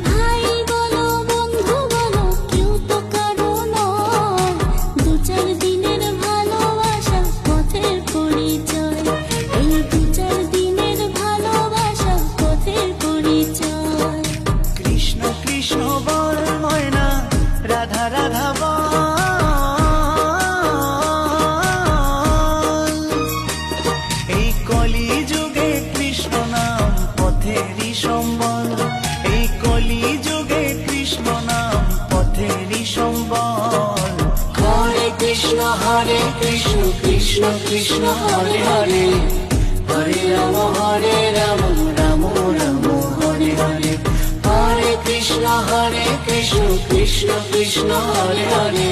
ভাই বলো বন্ধু বলো কেউ তো কারো নয়, দু চার দিনের ভালোবাসা পথের পরিচয়, এই দু চার দিনের ভালোবাসা পথের পরিচয়। কৃষ্ণ কৃষ্ণ বল ময়না, রাধা রাধা বল, এই কলি যুগে কৃষ্ণ নাম পথেরই সম্বল, এই কলি যুগে কৃষ্ণ নাম পথেরই সম্বল। হরে কৃষ্ণ কৃষ্ণ কৃষ্ণ হরে হরে, হরে রাম রাম রাম হরে হরে। হরে কৃষ্ণ কৃষ্ণ কৃষ্ণ হরে হরে।